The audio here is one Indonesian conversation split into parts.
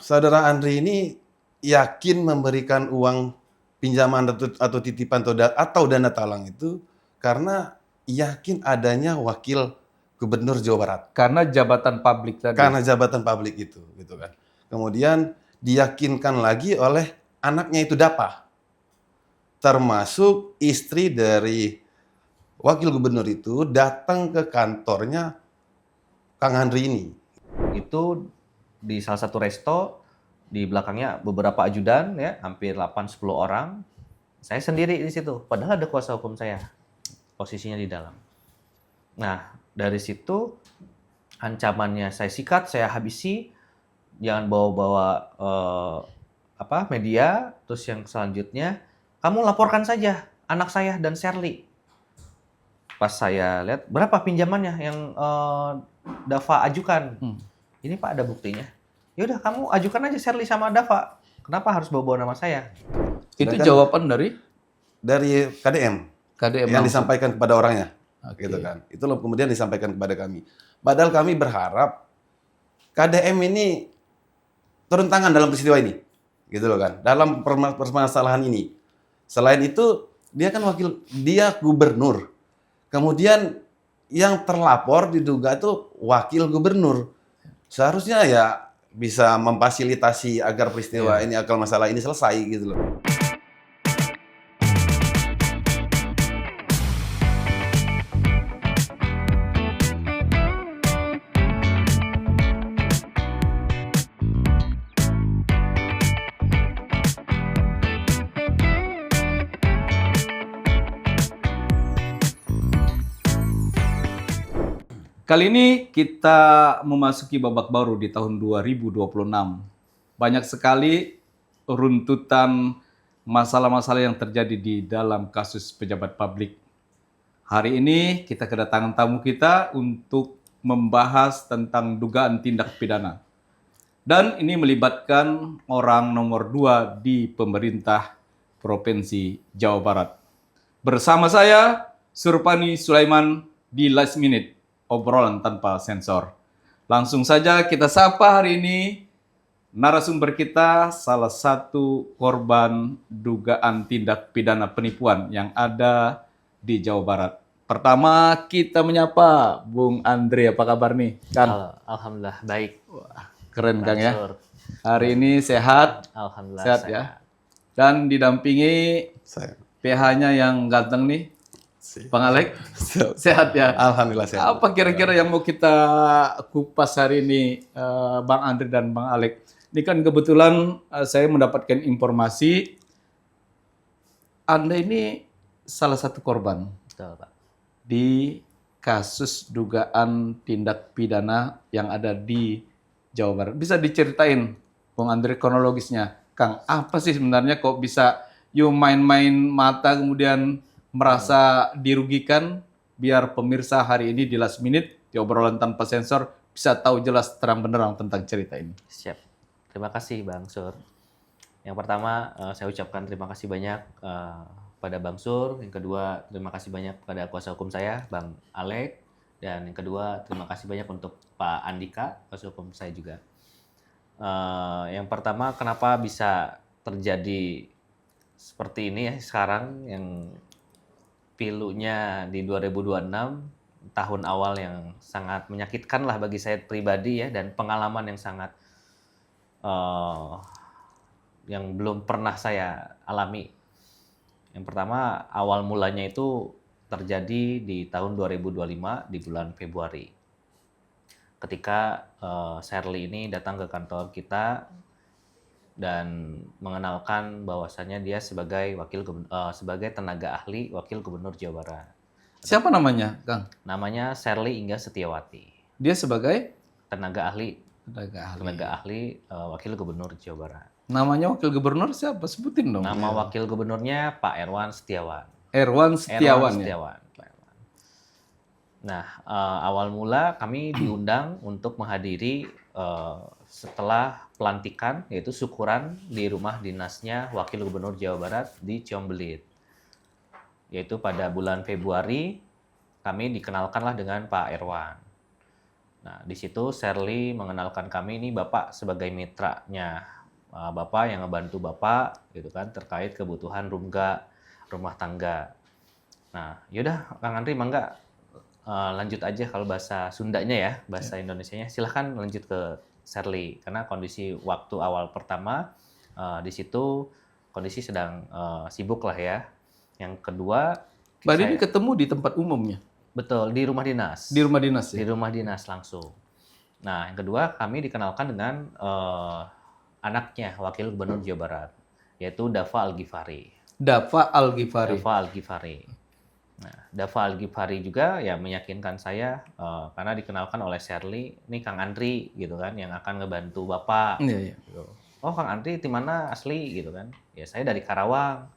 Saudara Andri ini yakin memberikan uang pinjaman atau titipan atau dana talang itu karena yakin adanya wakil gubernur Jawa Barat. Karena jabatan publik tadi. Karena jabatan publik itu, gitu kan. Kemudian diyakinkan lagi oleh anaknya itu Dapa, termasuk istri dari wakil gubernur itu datang ke kantornya Kang Andri ini. Itu di salah satu resto, di belakangnya beberapa ajudan ya, hampir 8-10 orang. Saya sendiri di situ, padahal ada kuasa hukum saya posisinya di dalam. Nah, dari situ ancamannya saya sikat, saya habisi, jangan bawa-bawa media. Terus yang selanjutnya, kamu laporkan saja anak saya dan Sherly. Pas saya lihat, berapa pinjamannya yang Dava ajukan? Ini Pak ada buktinya. Ya udah kamu ajukan aja Sherly sama Dava. Kenapa harus bawa-bawa nama saya? Itu Sedangkan jawaban dari KDM KDM yang langsung. disampaikan kepada orangnya. Oke. Gitu kan. Itu loh kemudian disampaikan kepada kami. Padahal kami berharap KDM ini turun tangan dalam peristiwa ini. Gitu loh kan. Dalam permasalahan ini. Selain itu, dia gubernur. Kemudian yang terlapor diduga itu wakil gubernur. Seharusnya ya bisa memfasilitasi agar peristiwa ini, agar masalah ini selesai gitu loh. Kali ini kita memasuki babak baru di tahun 2026. Banyak sekali runtutan masalah-masalah yang terjadi di dalam kasus pejabat publik. Hari ini kita kedatangan tamu kita untuk membahas tentang dugaan tindak pidana. Dan ini melibatkan orang nomor 2 di pemerintah Provinsi Jawa Barat. Bersama saya, Surpani Sulaiman di Last Minute, obrolan tanpa sensor. Langsung saja kita sapa hari ini narasumber kita, salah satu korban dugaan tindak pidana penipuan yang ada di Jawa Barat. Pertama kita menyapa Bung Andre, apa kabar nih? Kang? Alhamdulillah baik. Wah, keren Kang ya. Mansur. Hari ini sehat, Alhamdullah sehat ya. Dan didampingi Saya. PH-nya yang ganteng nih, Bang Alek. Sehat ya. Alhamdulillah sehat. Apa kira-kira yang mau kita kupas hari ini, Bang Andre dan Bang Alek? Ini kan kebetulan saya mendapatkan informasi Anda ini salah satu korban Betul, Pak. di kasus dugaan tindak pidana yang ada di Jawa Barat. Bisa diceritain, Bang Andre, kronologisnya? Kang, apa sih sebenarnya kok bisa main-main mata kemudian merasa dirugikan, biar pemirsa hari ini di Last Minute, di obrolan tanpa sensor, bisa tahu jelas terang benderang tentang cerita ini. Siap. Terima kasih Bang Sur. Yang pertama saya ucapkan terima kasih banyak pada Bang Sur. Yang kedua terima kasih banyak pada kuasa hukum saya Bang Alek. Dan yang kedua terima kasih banyak untuk Pak Andika, kuasa hukum saya juga. Yang pertama kenapa bisa terjadi seperti ini ya sekarang, yang pilunya di 2026, tahun awal yang sangat menyakitkan lah bagi saya pribadi ya, dan pengalaman yang sangat yang belum pernah saya alami. Yang pertama, awal mulanya itu terjadi di tahun 2025 di bulan Februari. Ketika Sherly ini datang ke kantor kita dan mengenalkan bahwasannya dia sebagai sebagai tenaga ahli wakil gubernur Jawa Barat. Siapa namanya, Kang? Namanya Sherly Ingga Setiawati. Dia sebagai tenaga ahli tenaga ahli wakil gubernur Jawa Barat. Namanya wakil gubernur siapa? Sebutin dong. Nama wakil gubernurnya Pak Erwan Setiawan. Erwan Setiawan. Nah, awal mula kami diundang untuk menghadiri setelah pelantikan, yaitu syukuran di rumah dinasnya wakil gubernur Jawa Barat di Ciombelit. Yaitu pada bulan Februari kami dikenalkanlah dengan Pak Erwan. Nah, di situ Shirley mengenalkan kami ini Bapak sebagai mitranya. Bapak yang ngebantu Bapak gitu kan terkait kebutuhan rumah tangga. Nah, yaudah Kang Andri mangga lanjut aja kalau bahasa Sundanya ya, bahasa Indonesianya silahkan lanjut ke Shirley karena kondisi waktu awal pertama di situ kondisi sedang sibuk lah ya. Yang kedua, Berarti ini ketemu di tempat umumnya, betul di rumah dinas. di rumah dinas Di ya? rumah dinas langsung. Nah, yang kedua kami dikenalkan dengan anaknya Wakil Gubernur Jawa Barat, yaitu Dava Al-Ghifari. Dava Al-Ghifari. Dava Al-Ghifari. Nah, Dava Al-Ghifari juga ya meyakinkan saya karena dikenalkan oleh Shirley, ini Kang Andri gitu kan yang akan ngebantu Bapak. Iya, iya. Gitu. Oh, Kang Andri di mana asli gitu kan? Ya saya dari Karawang.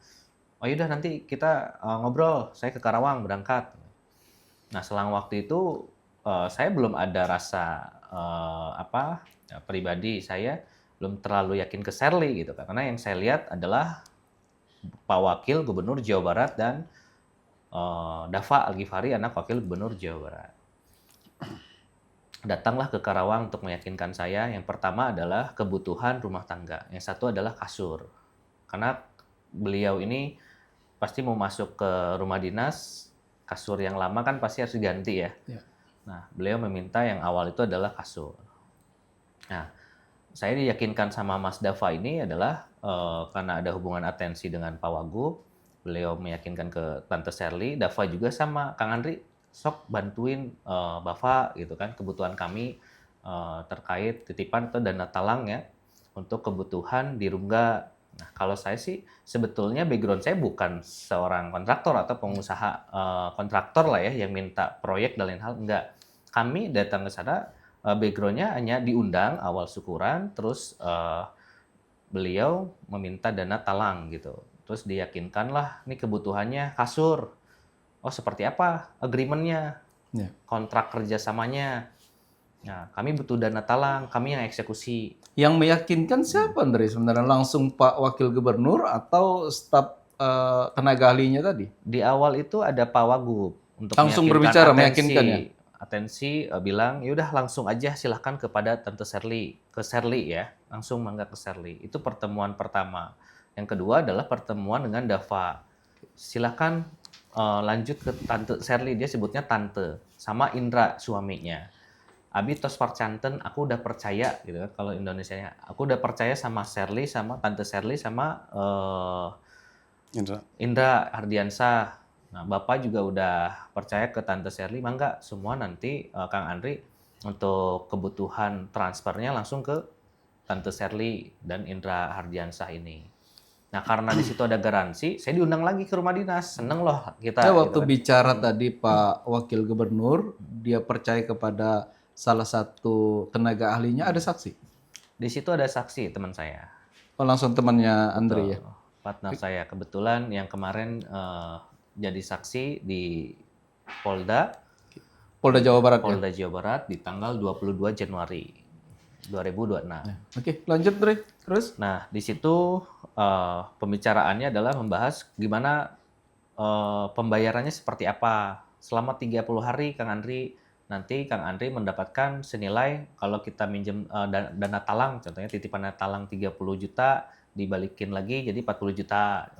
Oh yaudah nanti kita ngobrol, saya ke Karawang berangkat. Nah, selang waktu itu saya belum ada rasa pribadi saya belum terlalu yakin ke Shirley gitu kan. Karena yang saya lihat adalah Pak Wakil Gubernur Jawa Barat dan Dava Al-Ghifari anak Wakil Gubernur Jawa Barat. Datanglah ke Karawang untuk meyakinkan saya. Yang pertama adalah kebutuhan rumah tangga. Yang satu adalah kasur. Karena beliau ini pasti mau masuk ke rumah dinas, kasur yang lama kan pasti harus diganti ya. Ya. Nah, beliau meminta yang awal itu adalah kasur. Nah, saya diyakinkan sama Mas Dava ini adalah karena ada hubungan atensi dengan Pak Wagub, beliau meyakinkan ke Tante Shirley, Dava juga sama Kang Andri, sok bantuin Bapak gitu kan, kebutuhan kami terkait titipan atau dana talang ya, untuk kebutuhan di Rungga. Nah, kalau saya sih sebetulnya background saya bukan seorang kontraktor atau pengusaha kontraktor lah ya yang minta proyek dan lain hal, enggak. Kami datang ke sana background-nya hanya diundang awal syukuran, terus beliau meminta dana talang gitu. Terus diyakinkanlah nih kebutuhannya kasur. Oh seperti apa agreement-nya, Ya. kontrak kerjasamanya. Nah kami butuh dana talang, kami yang eksekusi. Yang meyakinkan siapa Andre sebenarnya? Langsung Pak Wakil Gubernur atau staf tenaga ahlinya tadi? Di awal itu ada Pak Wagub untuk Langsung meyakinkan berbicara, meyakinkan ya? Atensi bilang, yaudah langsung aja silahkan kepada Tante Shirley, ke Shirley ya, langsung mangga ke Shirley. Itu pertemuan pertama. Yang kedua adalah pertemuan dengan Dava. Silahkan lanjut ke Tante Shirley, dia sebutnya Tante, sama Indra suaminya. Abi tos parcanten, aku udah percaya gitu kan kalau Indonesianya. Aku udah percaya sama Shirley, sama Tante Shirley, sama Indra. Indra Hardiansah. Nah, Bapak juga udah percaya ke Tante Shirley, mangga semua nanti Kang Andri untuk kebutuhan transfernya langsung ke Tante Shirley dan Indra Hardiansah ini. Nah, karena di situ ada garansi, saya diundang lagi ke rumah dinas. Seneng loh kita. Ya, waktu gitu kan. bicara tadi Pak Wakil Gubernur, dia percaya kepada salah satu tenaga ahlinya, ada saksi? Di situ ada saksi teman saya. Oh, langsung temannya Andre ya? Partner saya kebetulan yang kemarin jadi saksi di Polda Jawa Barat ya? Polda Jawa Barat di tanggal 22 Januari 2026. Oke, lanjut Andre. Terus? Nah, di situ pembicaraannya adalah membahas gimana pembayarannya seperti apa. Selama 30 hari Kang Andri, nanti Kang Andri mendapatkan senilai kalau kita minjem dana talang, contohnya titipan dana talang 30 juta, dibalikin lagi jadi 40 juta.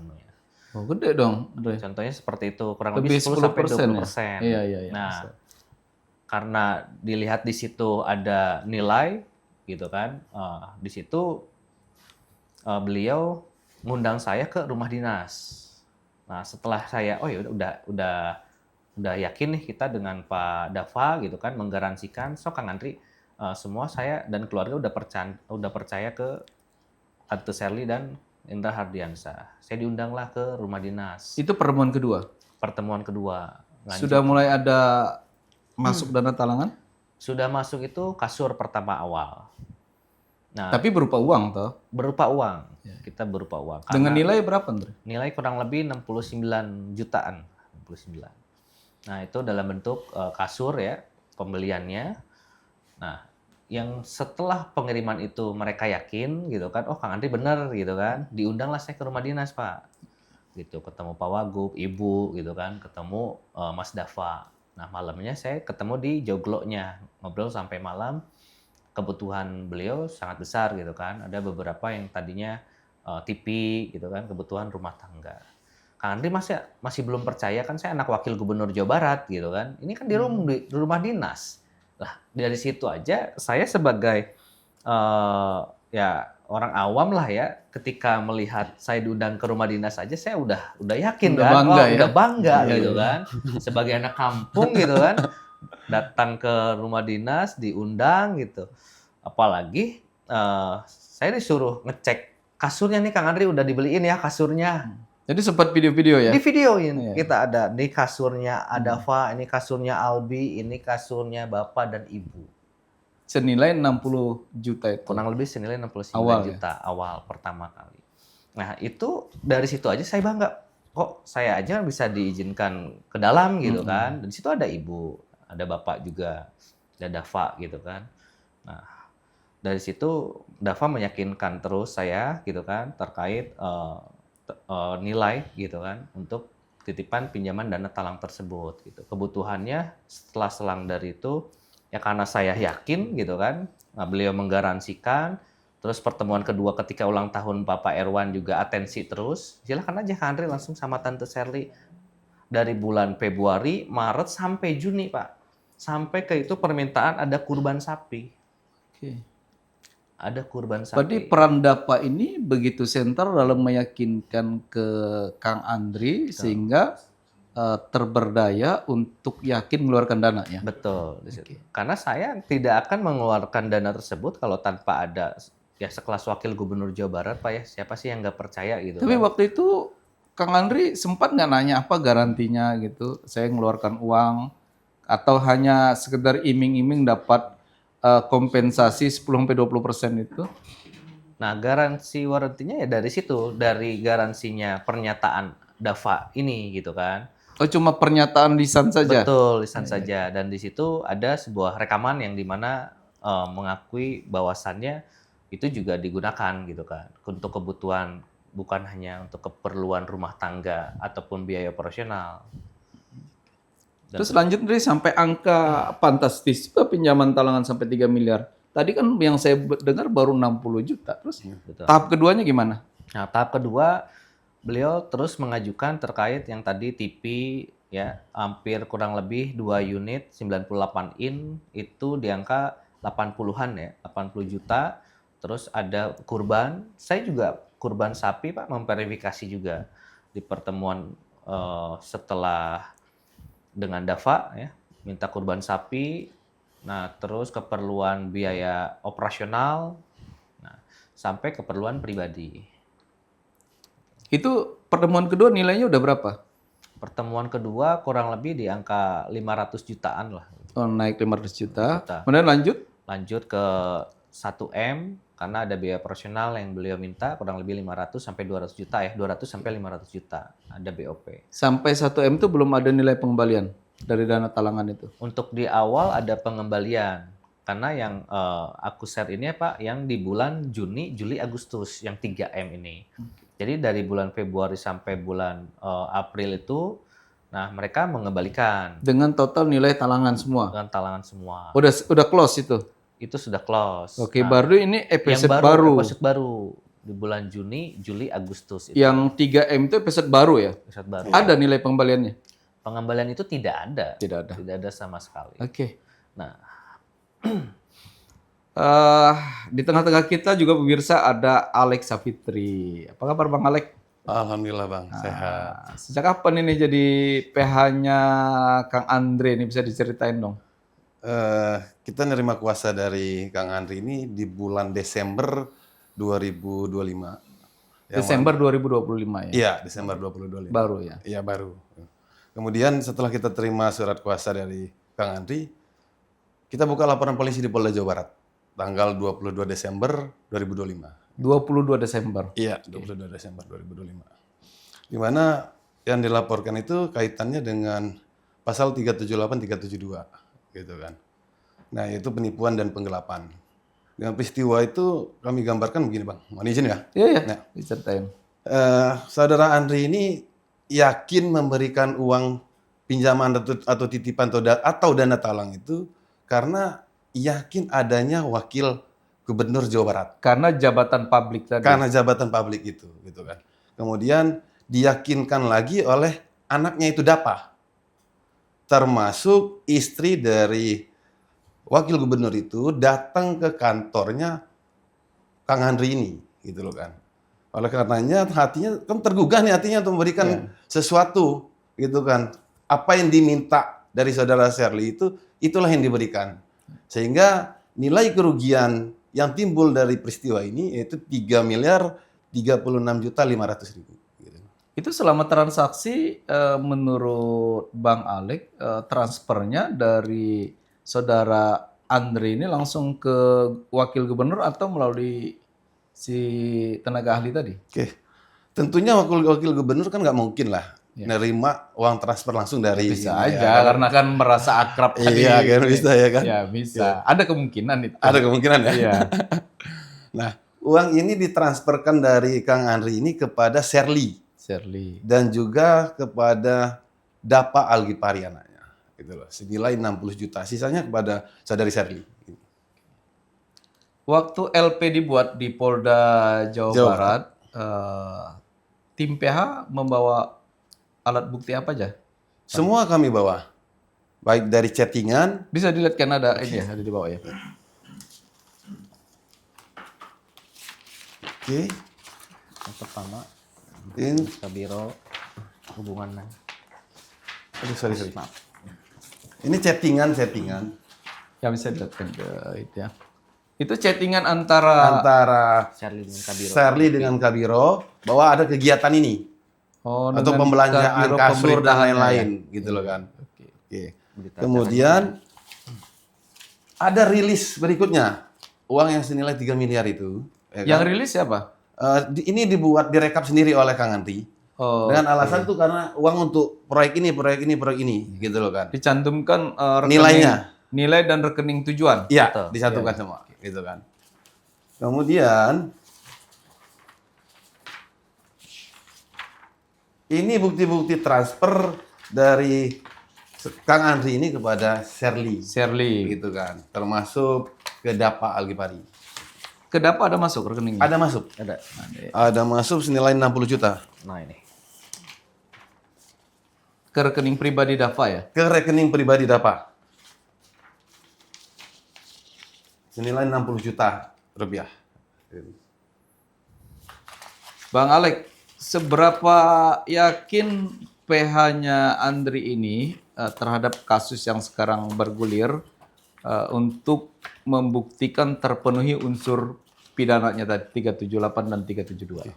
Oh, gede dong Andre. Contohnya seperti itu, kurang Lebih lebih 10 sampai 10% 20%. ya? Iya. Nah, karena dilihat di situ ada nilai gitu kan, di situ beliau ngundang saya ke rumah dinas. Nah, setelah saya ya udah yakin nih kita dengan Pak Dava gitu kan menggaransikan sok Kang Andri semua saya dan keluarga udah percaya ke Tante Shirley dan Indra Hardiansah. Saya diundanglah ke rumah dinas. Itu pertemuan kedua? Pertemuan kedua. Lanjut. Sudah mulai ada masuk dana talangan? Sudah masuk itu kasur pertama awal. Nah, Tapi berupa uang toh? berupa uang. Kita berupa uang. Dengan Karena nilai berapa Andre? nilai kurang lebih 69 jutaan. 69. Nah, itu dalam bentuk kasur ya, pembeliannya. Nah, yang setelah pengiriman itu mereka yakin gitu kan, oh Kang Andri bener gitu kan, diundanglah saya ke rumah dinas Pak. Gitu, ketemu Pak Wagub, Ibu gitu kan, ketemu Mas Dava. Nah, malamnya saya ketemu di joglonya ngobrol sampai malam. Kebutuhan beliau sangat besar gitu kan. Ada beberapa yang tadinya TV gitu kan, kebutuhan rumah tangga. Kang Andri masih belum percaya kan saya anak wakil gubernur Jawa Barat gitu kan. Ini kan di rumah dinas. Lah dari situ aja saya sebagai ya orang awam lah ya, ketika melihat saya diundang ke rumah dinas aja saya udah yakin Udah kan, bangga ya? udah bangga Iya, gitu iya. kan. Sebagai anak kampung gitu kan, datang ke rumah dinas diundang gitu. Apalagi saya disuruh ngecek kasurnya nih Kang Andri udah dibeliin ya kasurnya. Jadi sempat video-video ya? Di videoin Iya. kita ada di kasurnya Adafa, ini kasurnya Albi, ini kasurnya Bapak dan Ibu. Senilai 60 juta itu. Kurang lebih senilai 69 Awal, ya? juta awal pertama kali. Nah, itu dari situ aja saya bangga. Kok saya aja bisa diizinkan ke dalam gitu kan. Dan di situ ada Ibu, ada Bapak juga, ada Dava gitu kan. Nah, dari situ Dava meyakinkan terus saya gitu kan terkait nilai gitu kan untuk titipan pinjaman dana talang tersebut gitu. Kebutuhannya setelah selang dari itu ya karena saya yakin gitu kan, nah, beliau menggaransikan. Terus pertemuan kedua ketika ulang tahun Bapak Erwan juga atensi terus. Silakan aja Kak Andri langsung sama Tante Sherly dari bulan Februari, Maret sampai Juni Pak. Sampai ke itu permintaan ada kurban sapi. Oke. Ada kurban Berarti sapi. peran Dapa ini begitu sentral dalam meyakinkan ke Kang Andri sehingga terberdaya untuk yakin mengeluarkan dana ya. Betul di situ. Karena saya tidak akan mengeluarkan dana tersebut kalau tanpa ada ya sekelas wakil gubernur Jawa Barat Pak ya. Siapa sih yang nggak percaya gitu Tapi kan? waktu itu Kang Andri sempat nggak nanya apa garantinya gitu? Saya mengeluarkan uang atau hanya sekedar iming-iming dapat kompensasi 10-20% itu? Nah, garansi warantinya ya dari situ, dari garansinya pernyataan Dava ini gitu kan. Oh cuma pernyataan lisan saja? Betul, lisan saja. Dan di situ ada sebuah rekaman yang dimana mengakui bahwasannya itu juga digunakan gitu kan untuk kebutuhan bukan hanya untuk keperluan rumah tangga ataupun biaya operasional. Terus lanjut dari sampai angka fantastis juga pinjaman talangan sampai 3 miliar. Tadi kan yang saya dengar baru 60 juta. Terus Betul. tahap keduanya gimana? Nah, tahap kedua beliau terus mengajukan terkait yang tadi TV ya, hampir kurang lebih 2 unit 98 in itu di angka 80-an ya, 80 juta. Terus ada kurban, saya juga kurban sapi Pak memverifikasi juga di pertemuan setelah dengan Dava ya, minta kurban sapi. Nah, terus keperluan biaya operasional. Nah, sampai keperluan pribadi. Itu pertemuan kedua nilainya udah berapa? Pertemuan kedua kurang lebih di angka 500 jutaan lah. Oh, naik 500 juta. Juta. Kemudian lanjut Lanjut ke 1M karena ada biaya operasional yang beliau minta kurang lebih 500 sampai 200 juta ya. 200 sampai 500 juta ada BOP. sampai 1M itu belum ada nilai pengembalian dari dana talangan itu. Untuk di awal ada pengembalian. Karena yang aku share ini ya Pak, yang di bulan Juni, Juli, Agustus, yang 3M ini. Jadi dari bulan Februari sampai bulan April itu, nah mereka mengembalikan Dengan total nilai talangan semua. dengan talangan semua. Udah close itu. Itu sudah close. Oke, Nah, baru ini yang episode baru, baru. episode baru di bulan Juni, Juli, Agustus itu Yang 3M itu episode baru ya? episode baru. Ada nilai pengembaliannya? Pengembalian itu tidak ada. Tidak ada. Tidak ada sama sekali. Oke. Nah, Di tengah-tengah kita juga pemirsa ada Alex Safitri. Apa kabar Bang Alex? Alhamdulillah Bang, sehat. Sejak kapan ini jadi PH-nya Kang Andre? Ini bisa diceritain dong. Kita nerima kuasa dari Kang Andri ini di bulan Desember 2025. Desember 2025 ya? Iya, Desember 2025. Baru ya? Iya, baru. Kemudian setelah kita terima surat kuasa dari Kang Andri, kita buka laporan polisi di Polda Jawa Barat tanggal 22 Desember 2025. 22 Desember. Iya, 22 Desember 2025. Di mana yang dilaporkan itu kaitannya dengan pasal 378 372 gitu kan. Nah, itu penipuan dan penggelapan. Dengan peristiwa itu kami gambarkan begini, Bang. Mohon izin ya. Iya ya, Nah, diceritain. Saudara Andri ini yakin memberikan uang pinjaman atau titipan atau dana talang itu karena yakin adanya wakil gubernur Jawa Barat. Karena jabatan publik tadi. Karena jabatan publik itu, gitu kan. Kemudian diyakinkan lagi oleh anaknya itu Dapa, termasuk istri dari wakil gubernur itu datang ke kantornya Kang Andri ini, gitu loh kan. Oleh karenanya hatinya kan tergugah nih hatinya untuk memberikan sesuatu, gitu kan. Apa yang diminta dari saudara Sherly itu, itulah yang diberikan. Sehingga nilai kerugian yang timbul dari peristiwa ini yaitu 3.036.500.000. Gitu. Itu selama transaksi menurut Bang Alek transfernya dari saudara Andri ini langsung ke wakil gubernur atau melalui si tenaga ahli tadi? Oke, tentunya wakil gubernur kan nggak mungkin lah nerima uang transfer langsung dari Bisa ini, aja karena kan merasa akrab tadi. Iya kan bisa ya kan? Ya bisa. Ada kemungkinan itu. Ada kemungkinan ya. Iya. Nah, uang ini ditransferkan dari Kang Andri ini kepada Sherly Sherly. dan juga kepada Dapa Algipari anaknya. Gitu loh. Senilai 60 juta. Sisanya kepada saudari Sherly. Waktu LP dibuat di Polda Jawa Jawa Barat, tim PH membawa alat bukti apa aja? Semua kami bawa. Baik dari chattingan, Bisa dilihat kan ada ini ya, ada di bawah ya. oke. Yang pertama, Ini, Kabiro hubungan. aduh, sorry. Ini chattingan. Ya bisa dilihat kan itu ya. Itu chattingan antara Sherly dengan Kabiro. Sherly dengan Kabiro bahwa ada kegiatan ini. Atau dengan pembelanjaan Kabiro kasur dan pemerintahannya lain-lain ya. gitu loh kan. Oke. Oke. Kemudian ada rilis berikutnya. Uang yang senilai 3 miliar itu. ya Yang kan? rilis siapa? Ini dibuat direkap sendiri oleh Kang Andri. Oh, Dengan alasan tuh karena uang untuk proyek ini gitu loh kan. dicantumkan rekening, Nilainya. nilai dan rekening tujuan. Iya, Betul. disatukan semua gitu kan. Kemudian ini bukti-bukti transfer dari Kang Andri ini kepada Sherly Sherly. gitu kan. Termasuk ke Dapa Algipari. Kedapa ada masuk rekeningnya? Ada masuk. Ada masuk senilai 60 juta Nah ini. Ke rekening pribadi Dava ya? ke rekening pribadi Dapa. Senilai 60 juta rupiah. Bang Alek, seberapa yakin PH-nya Andri ini terhadap kasus yang sekarang bergulir untuk membuktikan terpenuhi unsur pidananya tadi 378 dan 372?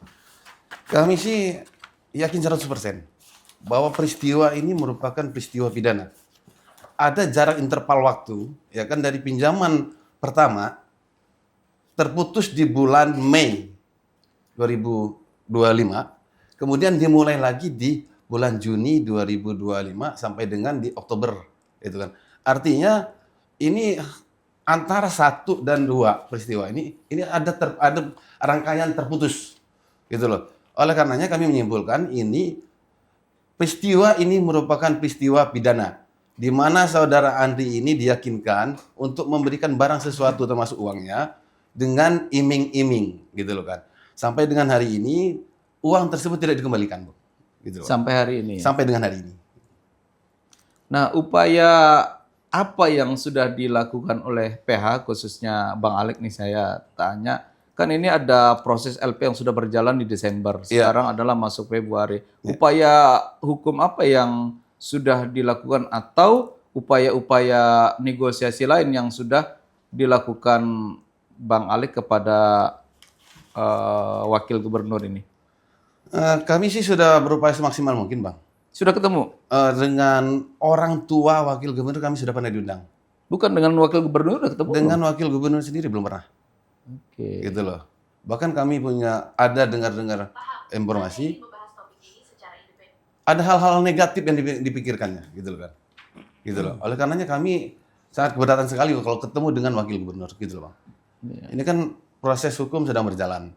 Kami sih yakin 100% bahwa peristiwa ini merupakan peristiwa pidana. Ada jarak interval waktu, ya kan dari pinjaman pertama terputus di bulan Mei 2025, kemudian dimulai lagi di bulan Juni 2025 sampai dengan di Oktober, itu kan. Artinya ini antara 1 dan 2 peristiwa ini ada rangkaian terputus, gitu loh. Oleh karenanya kami menyimpulkan ini peristiwa ini merupakan peristiwa pidana, di mana saudara Andri ini diyakinkan untuk memberikan barang sesuatu termasuk uangnya dengan iming-iming, gitu loh kan. Sampai dengan hari ini uang tersebut tidak dikembalikan, Bu. Gitu loh. Sampai hari ini. Sampai dengan hari ini. Nah, upaya apa yang sudah dilakukan oleh PH, khususnya Bang Alek nih saya tanya, kan ini ada proses LP yang sudah berjalan di Desember, sekarang adalah masuk Februari. Upaya hukum apa yang sudah dilakukan atau upaya-upaya negosiasi lain yang sudah dilakukan Bang Alek kepada wakil gubernur ini? Kami sih sudah berupaya semaksimal mungkin, Bang. Sudah ketemu? Dengan orang tua wakil gubernur kami sudah pernah diundang. Bukan dengan wakil gubernur sudah ketemu? Dengan wakil gubernur sendiri belum pernah. Oke. Gitu loh. Bahkan kami ada dengar-dengar informasi, ada hal-hal negatif yang dipikirkannya, gitu loh kan. Gitu loh. Oleh karenanya kami sangat keberatan sekali kalau ketemu dengan wakil gubernur, gitu loh, Bang. Ini kan proses hukum sedang berjalan.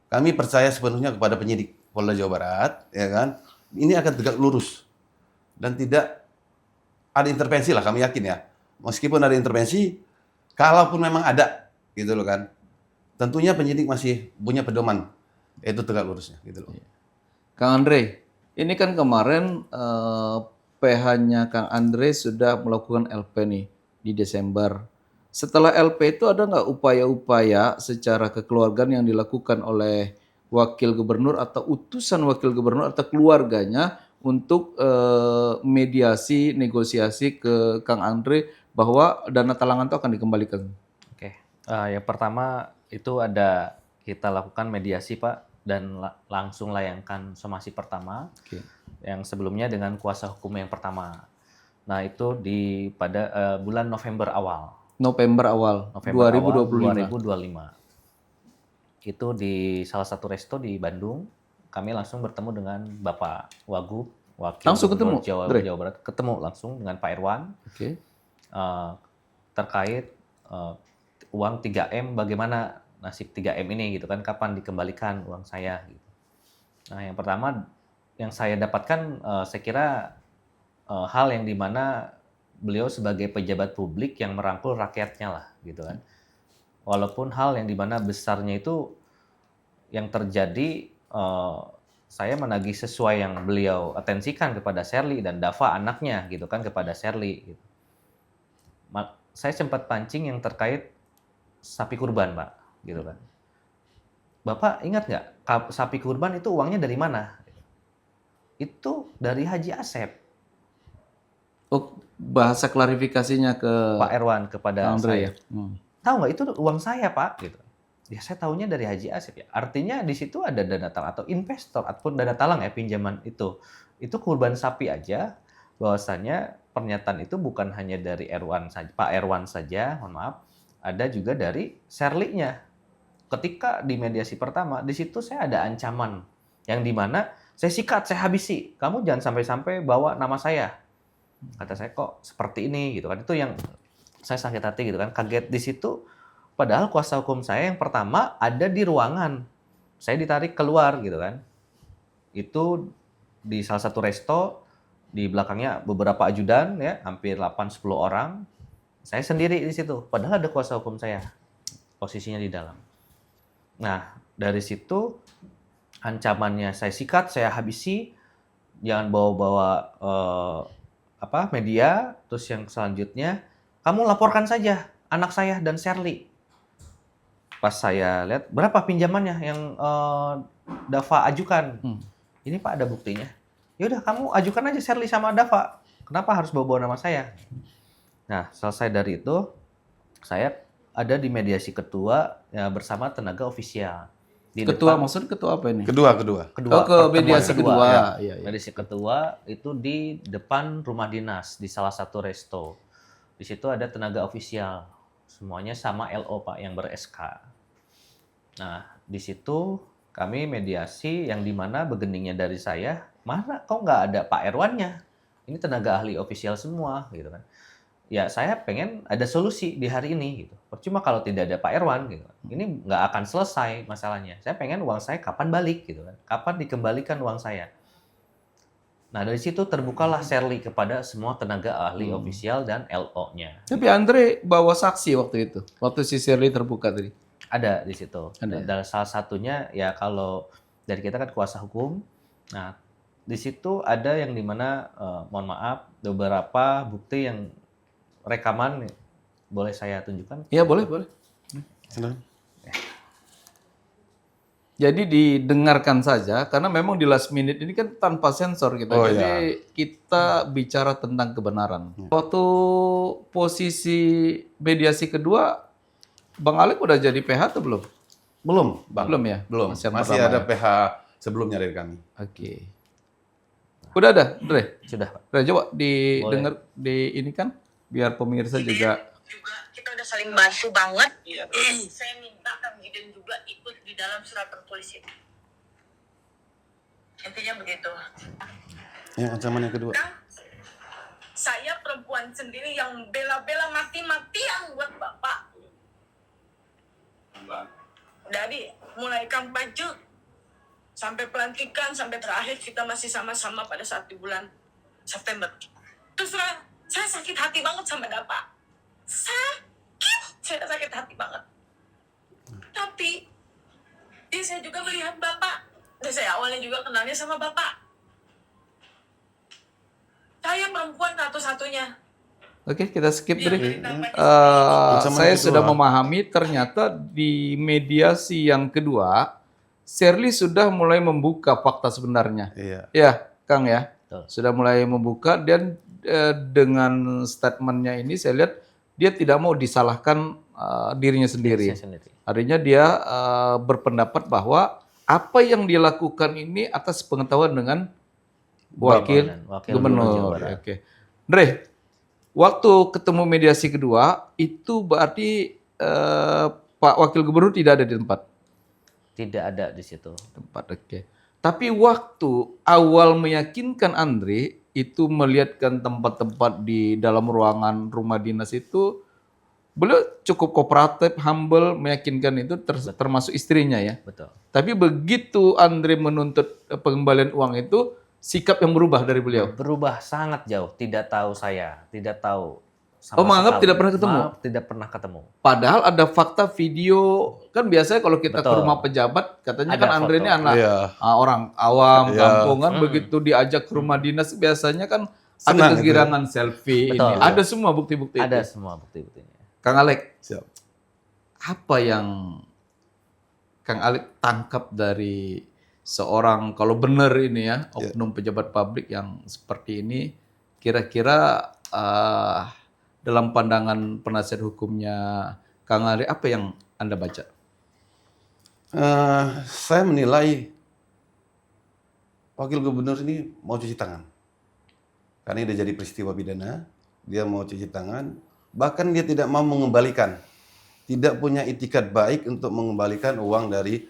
Kami percaya sepenuhnya kepada penyidik Polda Jawa Barat, ya kan. Ini akan tegak lurus dan tidak ada intervensi lah, kami yakin ya. Meskipun ada intervensi, Kalaupun memang ada, gitu loh kan. Tentunya penyidik masih punya pedoman, yaitu tegak lurusnya, gitu loh. Kang Andre, ini kan kemarin PH-nya Kang Andre sudah melakukan LP nih di Desember. Setelah LP itu ada nggak upaya-upaya secara kekeluargaan yang dilakukan oleh wakil gubernur atau utusan wakil gubernur atau keluarganya untuk mediasi, negosiasi ke Kang Andre bahwa dana talangan itu akan dikembalikan? Oke, yang pertama itu ada kita lakukan mediasi Pak dan langsung layangkan somasi pertama Oke. yang sebelumnya dengan kuasa hukum yang pertama. Nah itu pada bulan November awal. November awal November 2025. awal 2025. Itu di salah satu resto di Bandung. Kami langsung bertemu dengan Bapak Wagub, Wakil Langsung Gubernur ketemu, Dre? Jawa Barat. Ketemu langsung dengan Pak Irwan Oke. terkait uang 3M, bagaimana nasib 3M ini gitu kan, kapan dikembalikan uang saya gitu. Nah yang pertama yang saya dapatkan saya kira hal yang dimana beliau sebagai pejabat publik yang merangkul rakyatnya lah gitu kan. Walaupun hal yang dimana besarnya itu yang terjadi saya menagih sesuai yang beliau atensikan kepada Sherly dan Dava anaknya gitu kan, kepada Sherly gitu. Saya sempat pancing yang terkait sapi kurban Pak gitu kan. Bapak ingat nggak sapi kurban itu uangnya dari mana? Itu dari Haji Asep. Oh, bahasa klarifikasinya ke Pak Erwan kepada Kang Andre saya. ya. Tahu nggak itu uang saya Pak gitu. Ya saya tahunya dari Haji Asep ya. Artinya di situ ada dana talang atau investor ataupun dana talang ya, pinjaman itu. Itu kurban sapi aja, bahwasanya pernyataan itu bukan hanya dari Erwan saja, Pak Erwan saja, mohon maaf, ada juga dari Sherly-nya. Ketika di mediasi pertama, di situ saya ada ancaman yang dimana saya sikat, saya habisi. Kamu jangan sampai-sampai bawa nama saya. Kata saya kok seperti ini gitu kan. Itu yang saya sakit hati gitu kan. Kaget di situ. Padahal kuasa hukum saya yang pertama ada di ruangan. Saya ditarik keluar gitu kan. Itu di salah satu resto, di belakangnya beberapa ajudan ya, hampir 8-10 orang. Saya sendiri di situ. Padahal ada kuasa hukum saya. Posisinya di dalam. Nah, dari situ ancamannya saya sikat, saya habisi, jangan bawa-bawa media. Terus yang selanjutnya, kamu laporkan saja anak saya dan Sherly. Pas saya lihat berapa pinjamannya yang Dava ajukan. Ini Pak ada buktinya. Ya udah kamu ajukan aja Sherly sama Dava. Kenapa harus bawa-bawa nama saya? Nah, selesai dari itu, saya ada di mediasi kedua ya, bersama tenaga ofisial. Ketua maksud ketua apa ini? Kedua. Oh, ke mediasi kedua. Ya. Iya. Mediasi kedua itu di depan rumah dinas di salah satu resto. Di situ ada tenaga ofisial. Semuanya sama LO Pak yang ber-SK. Nah, di situ kami mediasi yang dimana begeningnya dari saya, mana kok nggak ada Pak Erwannya? Ini tenaga ahli ofisial semua gitu kan. Ya saya pengen ada solusi di hari ini gitu. Percuma kalau tidak ada Pak Erwan gitu. Ini nggak akan selesai masalahnya. Saya pengen uang saya kapan balik gitu kan. Kapan dikembalikan uang saya. Nah dari situ terbukalah Sherly kepada semua tenaga ahli ofisial dan LO-nya. Tapi Andre bawa saksi waktu itu. Waktu si Sherly terbuka tadi. Ada di situ. Ada. Dan salah satunya ya kalau dari kita kan kuasa hukum. Nah di situ ada yang dimana mohon maaf beberapa bukti yang rekaman boleh saya tunjukkan? Iya boleh. Senang. Jadi didengarkan saja karena memang di last minute ini kan tanpa sensor kita. Oh, Jadi kita bicara tentang kebenaran. Waktu posisi mediasi kedua, Bang Alek udah jadi PH atau belum? Belum, Bang. Belum ya? Belum. Masih Masih pertama ada ya? PH sebelumnya dari kami. Oke. Udah ada, Dre? Sudah, Pak. Dre, coba didengar di ini kan biar pemirsa juga. Kita udah saling bantu banget. Saya minta Kang Gideon juga ikut di dalam surat tertulis itu. Intinya begitu. Yang ancaman yang kedua. Kang, saya perempuan sendiri yang bela-bela mati-matian buat Bapak. Dari mulai Kang baju sampai pelantikan sampai terakhir kita masih sama-sama pada saat di bulan September. Terus terang, saya sakit hati banget sama Bapak. Sakit saya sakit hati banget. Tapi saya juga melihat Bapak. Dan saya awalnya juga kenalnya sama Bapak. Saya perempuan satu-satunya. Oke, kita skip Yang deh. ditambah di Ancaman Saya kedua. sudah memahami ternyata di mediasi yang kedua, Shirley sudah mulai membuka fakta sebenarnya. Iya. Ya, Kang ya. Betul. Sudah mulai membuka dan dengan statementnya ini saya lihat dia tidak mau disalahkan dirinya sendiri. Saya sendiri. Artinya dia berpendapat bahwa apa yang dia lakukan ini atas pengetahuan dengan wakil Wakil gubernur. Gubernur Jawa Barat. Oke. Andre, waktu ketemu mediasi kedua itu berarti Pak Wakil Gubernur tidak ada di tempat. Tidak ada di situ. Oke. Tapi waktu awal meyakinkan Andre itu melihatkan tempat-tempat di dalam ruangan rumah dinas itu, beliau cukup kooperatif, humble, meyakinkan itu termasuk istrinya ya. Betul. Tapi begitu Andre menuntut pengembalian uang itu, sikap yang berubah dari beliau. Berubah sangat jauh. Tidak tahu saya. Tidak tahu. Sama Menganggap sekali. tidak pernah ketemu? Maaf, tidak pernah ketemu. Padahal ada fakta video, kan biasanya kalau kita ke Betul. rumah pejabat, katanya Ada kan Andre foto. ini anak Iya. orang awam, Iya. kampungan, begitu diajak ke rumah dinas biasanya kan ada Senang itu. kegirangan selfie. Betul. Ini. Ada semua bukti-bukti Ada itu. semua bukti-buktinya. Kang Alek, Siap. apa yang Kang Alek tangkap dari seorang, kalau benar ini ya, oknum pejabat publik yang seperti ini, kira-kira dalam pandangan penasihat hukumnya Kang Alek, apa yang Anda baca? Saya menilai wakil gubernur ini mau cuci tangan. Karena ini udah jadi peristiwa pidana, dia mau cuci tangan, bahkan dia tidak mau mengembalikan. Tidak punya itikat baik untuk mengembalikan uang dari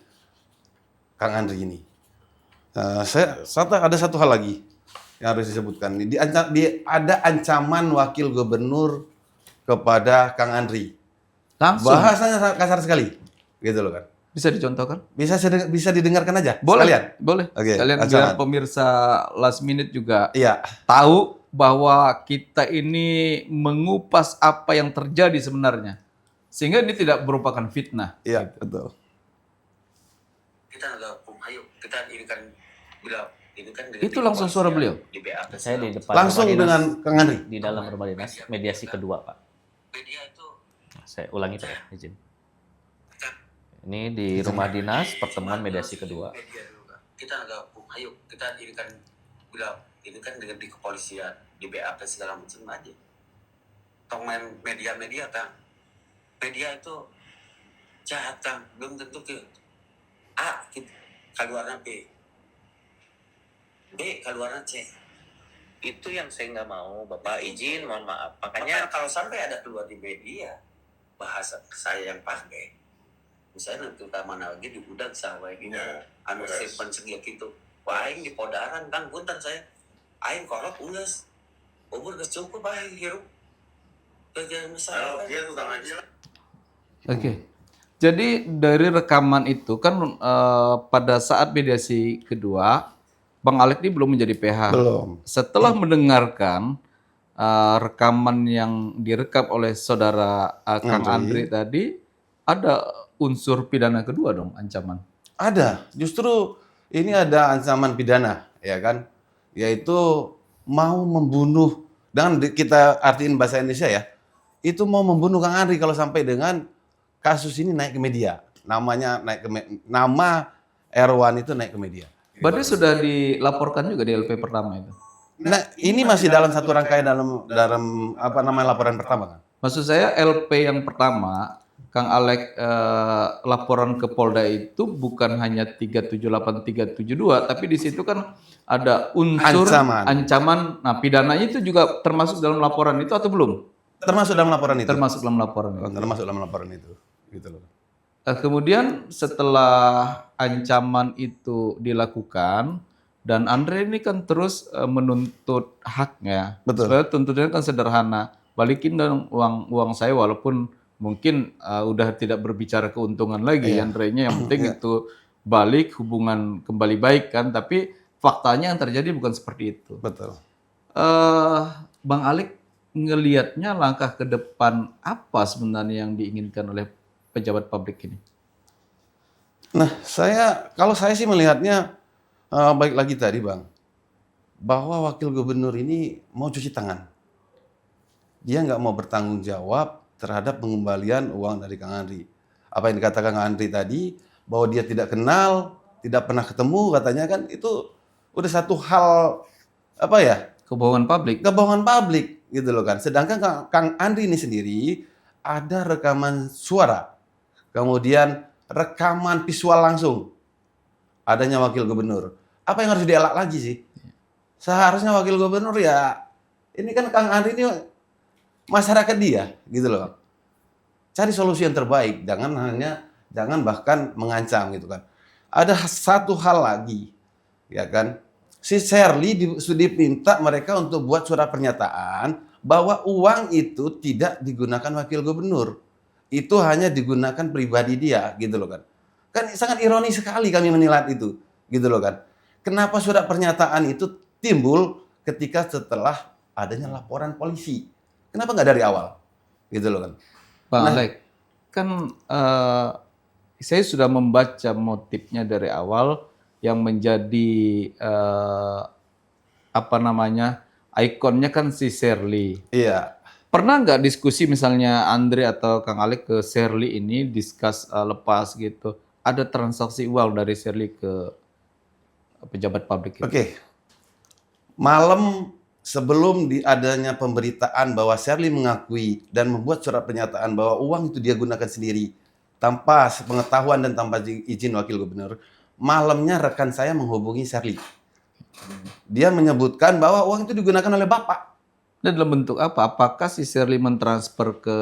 Kang Andri ini. Ada satu hal lagi yang harus disebutkan. Ada ancaman wakil gubernur kepada Kang Andri. Langsung. Bahasanya sangat kasar sekali, gitu loh kan. Bisa dicontohkan? Bisa didengarkan aja. Boleh, Sekalian. boleh. Oke, Sekalian biar ancaman. pemirsa last minute juga Iya. tahu bahwa kita ini mengupas apa yang terjadi sebenarnya. Sehingga ini tidak merupakan fitnah. Iya, betul. Kita nggak ayo kita ini kan bilang ini kan dengan Itu langsung suara beliau? di BAP Saya di depan Langsung rumah dinas, dengan Kang Andri. di dalam rumah dinas mediasi kedua, Pak. media itu Saya ulangi, Pak, ya, izin. Ini di rumah dinas pertemuan mediasi kedua. media dulu kan kita nggak ayo kita ini kan bilang ini kan dengan di kepolisian di BAP segala macam aja tong main media kan media itu jahat kan belum tentu ke A keluarnya B keluarnya C. Itu yang saya nggak mau, Bapak izin, mohon maaf. Makanya kalau sampai ada keluar di media bahasa saya yang pakai, misalnya nanti mana lagi di gudang sawah gitu, anu simpan segitu gitu. Wah, aing di podaran kan punten saya, aing kolot unggas, umur geus cukup aing hirup. Kerjaan masalah. Dia tukang aja. Oke. Jadi dari rekaman itu kan pada saat mediasi kedua, Bang Alek ini belum menjadi PH. Belum. Setelah mendengarkan rekaman yang direkam oleh saudara Kang Andri tadi, ada unsur pidana kedua dong, ancaman. Ada. Justru ini ada ancaman pidana, ya kan? Yaitu mau membunuh, dengan kita artiin bahasa Indonesia ya, itu mau membunuh Kang Andri kalau sampai dengan kasus ini naik ke media. Nama Erwan itu naik ke media. Berarti sudah dilaporkan juga di LP pertama itu. Nah, ini masih dalam satu rangkaian dalam apa namanya laporan pertama kan? Maksud saya LP yang pertama, Kang Alek laporan ke Polda itu bukan hanya 378372, tapi di situ kan ada unsur ancaman. Nah, pidananya itu juga termasuk dalam laporan itu atau belum? Termasuk dalam laporan itu. Termasuk dalam laporan itu. Termasuk dalam laporan itu. Gitu loh. Kemudian setelah ancaman itu dilakukan dan Andre ini kan terus menuntut haknya. Betul. Sebenarnya tuntutannya kan sederhana, balikin dong uang saya walaupun mungkin udah tidak berbicara keuntungan lagi. Andre-nya yang penting itu balik, hubungan kembali baik kan. Tapi faktanya yang terjadi bukan seperti itu. Betul. Bang Alek ngelihatnya langkah ke depan apa sebenarnya yang diinginkan oleh pejabat publik ini? Nah, kalau saya sih melihatnya baik lagi tadi Bang, bahwa wakil gubernur ini mau cuci tangan. Dia nggak mau bertanggung jawab terhadap pengembalian uang dari Kang Andri. Apa yang dikatakan Kang Andri tadi, bahwa dia tidak kenal, tidak pernah ketemu, katanya kan itu udah satu hal apa ya, Kebohongan publik. kebohongan publik gitu loh kan. Sedangkan Kang Andri ini sendiri ada rekaman suara, kemudian rekaman visual langsung adanya wakil gubernur. Apa yang harus dielak lagi sih? Seharusnya wakil gubernur ya, ini kan Kang Andri ini masyarakat dia, gitu loh. Cari solusi yang terbaik, jangan bahkan mengancam gitu kan. Ada satu hal lagi, ya kan? Si Shirley sudah diminta mereka untuk buat surat pernyataan bahwa uang itu tidak digunakan wakil gubernur. Itu hanya digunakan pribadi dia, gitu loh kan. Kan sangat ironis sekali kami menilai itu, gitu loh kan. Kenapa surat pernyataan itu timbul ketika setelah adanya laporan polisi? Kenapa nggak dari awal? Gitu loh kan. Bang Nah. Alek, kan saya sudah membaca motifnya dari awal yang menjadi ikonnya kan si Shirley. Iya. Pernah nggak diskusi misalnya Andre atau Kang Alek ke Shirley ini discuss lepas gitu, ada transaksi uang dari Shirley ke pejabat publik itu? Oke. Malam sebelum adanya pemberitaan bahwa Shirley mengakui dan membuat surat pernyataan bahwa uang itu dia gunakan sendiri tanpa pengetahuan dan tanpa izin wakil gubernur, malamnya rekan saya menghubungi Shirley. Dia menyebutkan bahwa uang itu digunakan oleh Bapak. Dan dalam bentuk apa? Apakah si Shirley mentransfer ke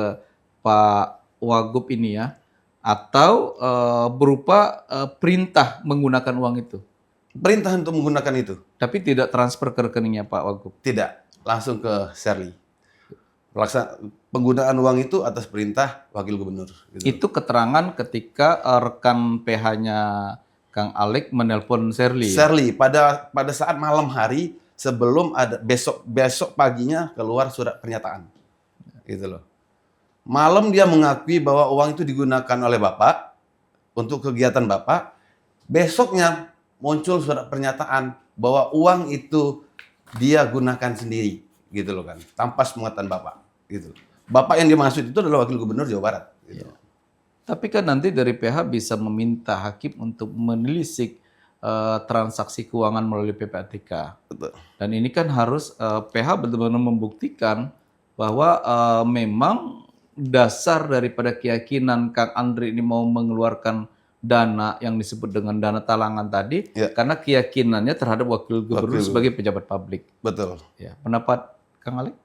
Pak Wagub ini ya, atau berupa perintah menggunakan uang itu? Perintah untuk menggunakan itu. Tapi tidak transfer ke rekeningnya Pak Wagub. Tidak, langsung ke Shirley. Penggunaan uang itu atas perintah wakil gubernur. Gitu. Itu keterangan ketika rekan PH-nya Kang Alek menelpon Shirley. Shirley pada saat malam hari sebelum ada besok paginya keluar surat pernyataan. Gitu loh. Malam dia mengakui bahwa uang itu digunakan oleh Bapak untuk kegiatan Bapak. Besoknya muncul surat pernyataan bahwa uang itu dia gunakan sendiri, gitu loh kan, tanpa sepengetahuan Bapak, gitu. Bapak yang dimaksud itu adalah wakil gubernur Jawa Barat. Gitu. Tapi kan nanti dari PH bisa meminta hakim untuk menelisik transaksi keuangan melalui PPATK. Betul. Dan ini kan harus PH benar-benar membuktikan bahwa memang dasar daripada keyakinan Kang Andri ini mau mengeluarkan dana yang disebut dengan dana talangan tadi, Ya. karena keyakinannya terhadap wakil gubernur sebagai pejabat publik. Betul. Ya, pendapat Kang Alek?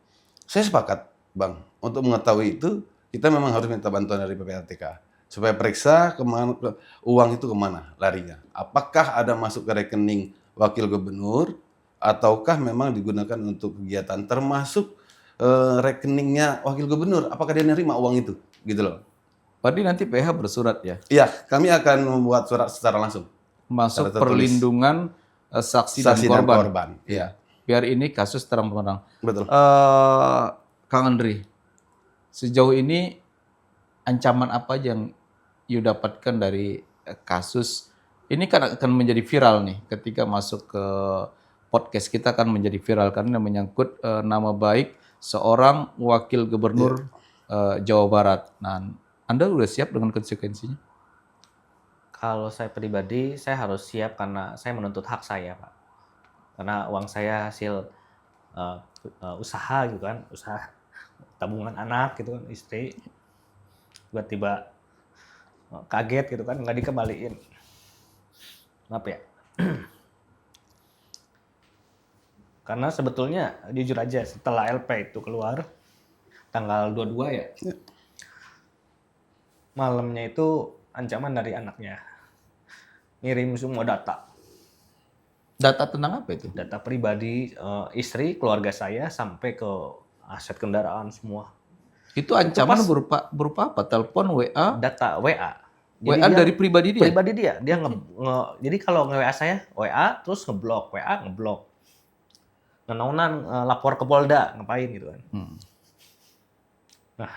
Saya sepakat, Bang. Untuk mengetahui itu, kita memang harus minta bantuan dari PPATK. Supaya periksa uang itu kemana larinya. Apakah ada masuk ke rekening wakil gubernur, ataukah memang digunakan untuk kegiatan termasuk rekeningnya wakil gubernur. Apakah dia nerima uang itu? Gitu loh. Berarti nanti PH bersurat ya? Iya, kami akan membuat surat secara langsung. Masuk Secara tertulis. perlindungan saksi, Saksi dan korban. Iya, Biar ini kasus terang benderang. betul. Kang Andri, sejauh ini ancaman apa aja yang you dapatkan dari kasus ini? Kan akan menjadi viral nih ketika masuk ke podcast kita, akan menjadi viral karena menyangkut nama baik seorang wakil gubernur Jawa Barat. Nah, Anda udah siap dengan konsekuensinya? Kalau saya pribadi, saya harus siap karena saya menuntut hak saya, Pak. Karena uang saya hasil usaha gitu kan, usaha tabungan anak gitu kan, istri. Tiba-tiba kaget gitu kan, nggak dikembaliin. Kenapa ya? Karena sebetulnya jujur aja setelah LP itu keluar tanggal 22 ya. Malamnya itu ancaman dari anaknya. Ngirim semua data. Data tentang apa itu? Data pribadi istri, keluarga saya sampai ke aset kendaraan semua. Itu ancaman pas- berupa apa? Telepon, WA? Data WA. WA dari pribadi dia? Pribadi dia. Dia jadi kalau nge-WA saya, WA terus ngeblok, WA ngeblok. Nenaunan lapor ke Polda, ngapain gitu kan. Nah,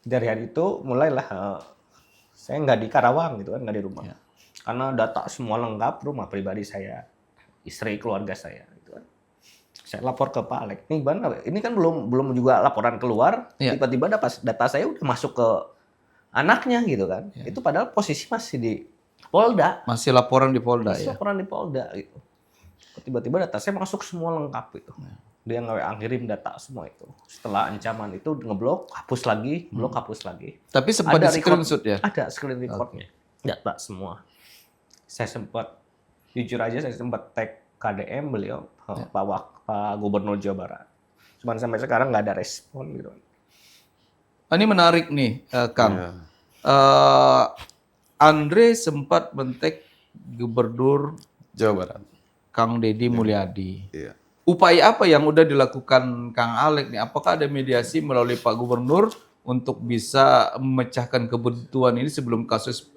dari hari itu mulailah saya nggak di Karawang gitu kan, nggak di rumah. Ya. Karena data semua lengkap, rumah pribadi saya, istri, keluarga saya gitu kan. Saya lapor ke Pak Alek. Nih Bang, ini kan belum juga laporan keluar, Ya. tiba-tiba data saya udah masuk ke anaknya gitu kan. Ya. Itu padahal posisi masih di Polda. Masih laporan di Polda Masih ya. laporan di Polda gitu. Tiba-tiba data saya masuk semua lengkap gitu. Dia ngirim data semua itu. Setelah ancaman itu ngeblok, hapus lagi, blok, hapus lagi. Tapi sempat di screenshot ya. Ada screen recordnya. Data semua. Saya sempat, jujur aja saya sempat tag KDM beliau, Pak Gubernur Jawa Barat. Cuman sampai sekarang nggak ada respon gitu. Ini menarik nih, Kang. Iya. Andre sempat men-tag Gubernur Jawa Barat. Kang Deddy Mulyadi. Iya. Upaya apa yang udah dilakukan Kang Alek nih? Apakah ada mediasi melalui Pak Gubernur untuk bisa memecahkan kebuntuan ini sebelum kasus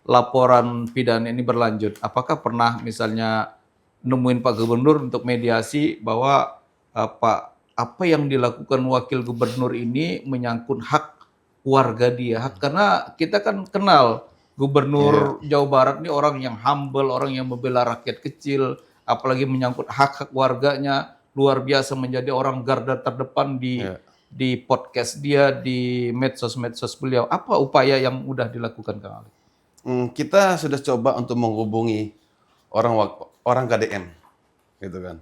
laporan pidana ini berlanjut? Apakah pernah misalnya nemuin Pak Gubernur untuk mediasi bahwa apa yang dilakukan wakil gubernur ini menyangkut hak warga dia? Karena kita kan kenal Gubernur Jawa Barat ini orang yang humble, orang yang membela rakyat kecil, apalagi menyangkut hak-hak warganya, luar biasa menjadi orang garda terdepan di podcast dia, di medsos-medsos beliau. Apa upaya yang udah dilakukan Kang Ali? Kita sudah coba untuk menghubungi orang KDM, gitu kan.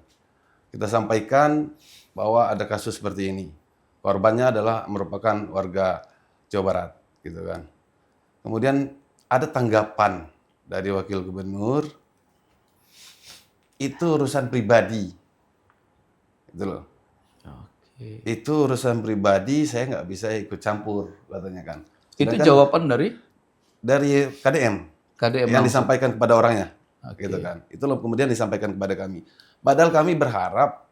Kita sampaikan bahwa ada kasus seperti ini. Korbannya adalah merupakan warga Jawa Barat, gitu kan. Kemudian ada tanggapan dari wakil gubernur, itu urusan pribadi, gitu loh. Oke. Itu urusan pribadi, saya nggak bisa ikut campur, katanya kan. Itu Sedangkan jawaban dari KDM KDM yang langsung. disampaikan kepada orangnya, Oke. gitu kan. Itu loh kemudian disampaikan kepada kami. Padahal kami berharap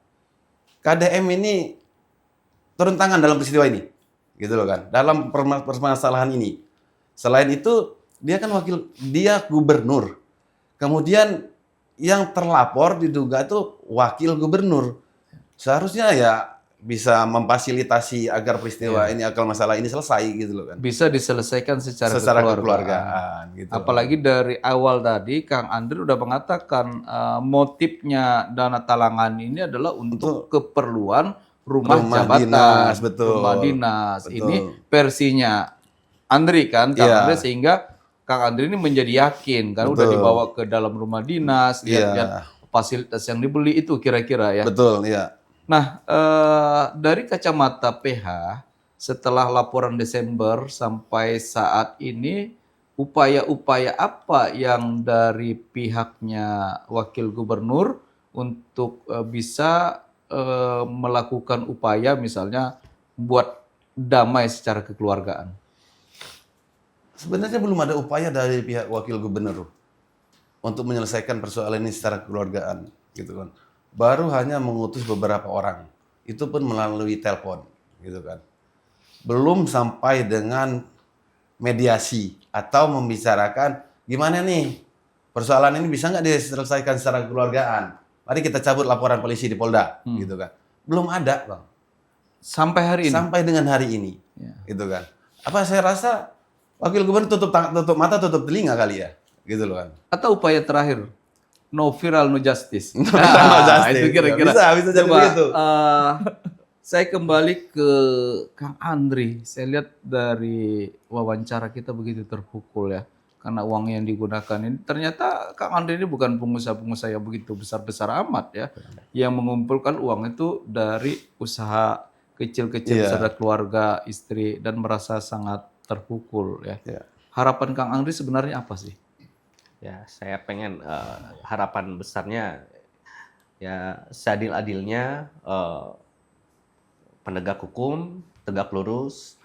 KDM ini turun tangan dalam peristiwa ini, gitu loh kan. Dalam permasalahan ini. Selain itu, dia kan dia gubernur. Kemudian yang terlapor diduga itu wakil gubernur. Seharusnya ya bisa memfasilitasi agar peristiwa ini, agar masalah ini selesai gitu loh kan. Bisa diselesaikan secara kekeluargaan gitu. Apalagi dari awal tadi Kang Andre udah mengatakan motifnya dana talangan ini adalah untuk keperluan rumah jabatan, dinas, betul. rumah dinas. Betul. Ini versinya Andre kan, Kang Iya. Andre, sehingga Kang Andre ini menjadi yakin karena udah Betul. dibawa ke dalam rumah dinas, lihat Iya. fasilitas yang dibeli itu kira-kira ya. Betul, iya. Nah, dari kacamata PH, setelah laporan Desember sampai saat ini, upaya-upaya apa yang dari pihaknya Wakil Gubernur untuk bisa melakukan upaya misalnya buat damai secara kekeluargaan? Sebenarnya belum ada upaya dari pihak wakil gubernur untuk menyelesaikan persoalan ini secara kekeluargaan, gitu kan. Baru hanya mengutus beberapa orang, itu pun melalui telepon, gitu kan. Belum sampai dengan mediasi atau membicarakan gimana nih persoalan ini bisa nggak diselesaikan secara kekeluargaan. Mari kita cabut laporan polisi di Polda, gitu kan. Belum ada, Bang. Sampai hari ini? Sampai dengan hari ini, Ya. gitu kan. Apa saya rasa wakil gubernur tutup mata, tutup telinga kali ya, gitu loh kan. Atau upaya terakhir, no viral, no justice. No justice. Itu kira-kira. Bisa jadi Coba, begitu. saya kembali ke Kang Andri. Saya lihat dari wawancara kita begitu terpukul ya. Karena uang yang digunakan ini, ternyata Kang Andri ini bukan pengusaha-pengusaha yang begitu besar-besar amat ya. Yang mengumpulkan uang itu dari usaha kecil-kecil Iya. saudara keluarga, istri, dan merasa sangat terpukul ya. Iya. Harapan Kang Andri sebenarnya apa sih? Ya, saya pengen harapan besarnya ya seadil-adilnya penegak hukum tegak lurus,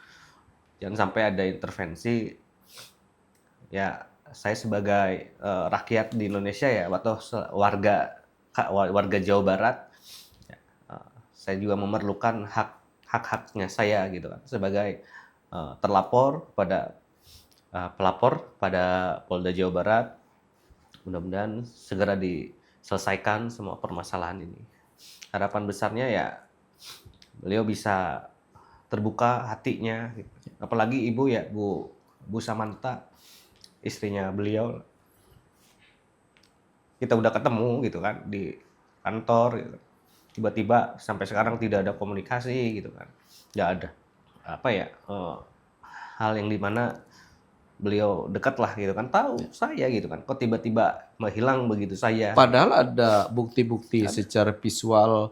jangan sampai ada intervensi. Ya, saya sebagai rakyat di Indonesia ya, atau warga Jawa Barat, ya, saya juga memerlukan hak-haknya saya gitu kan, sebagai terlapor pada pelapor pada Polda Jawa Barat. Mudah-mudahan segera diselesaikan semua permasalahan ini. Harapan besarnya ya beliau bisa terbuka hatinya gitu. Apalagi ibu ya, Bu Samantha, istrinya beliau, kita udah ketemu gitu kan di kantor gitu. Tiba-tiba sampai sekarang tidak ada komunikasi gitu kan, nggak ada apa ya, hal yang dimana beliau dekat lah gitu kan, tahu saya gitu kan, kok tiba-tiba menghilang begitu saja. Padahal ada bukti-bukti secara visual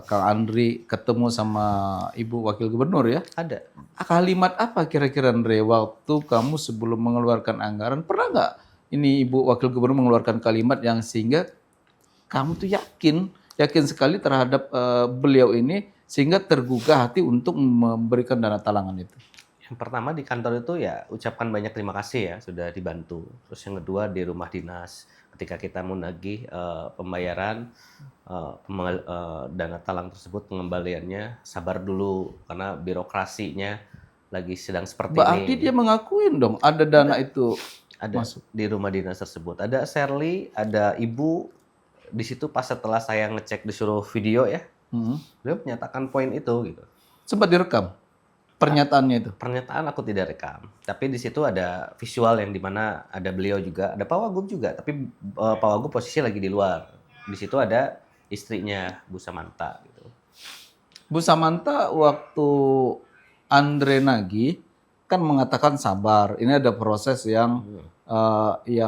Kang Andri ketemu sama Ibu Wakil Gubernur ya. Ada. Kalimat apa kira-kira Andre waktu kamu sebelum mengeluarkan anggaran, pernah nggak ini Ibu Wakil Gubernur mengeluarkan kalimat yang sehingga kamu tuh yakin sekali terhadap beliau ini sehingga tergugah hati untuk memberikan dana talangan itu? Yang pertama di kantor itu ya ucapkan banyak terima kasih ya sudah dibantu. Terus yang kedua di rumah dinas ketika kita menagih pembayaran dana talang tersebut, pengembaliannya sabar dulu karena birokrasinya lagi sedang seperti Berarti ini. dia mengakuin dong ada dana itu Ada masuk. di rumah dinas tersebut. Ada Shirley, ada Ibu di situ pas setelah saya ngecek disuruh video ya. Beliau menyatakan poin itu gitu. Sempat direkam pernyataannya itu. Pernyataan aku tidak rekam, tapi di situ ada visual yang dimana ada beliau juga, ada Pak Wagub juga, tapi Pak Wagub posisi lagi di luar. Di situ ada istrinya Bu Samantha gitu. Bu Samantha waktu Andre nagih kan mengatakan sabar. Ini ada proses yang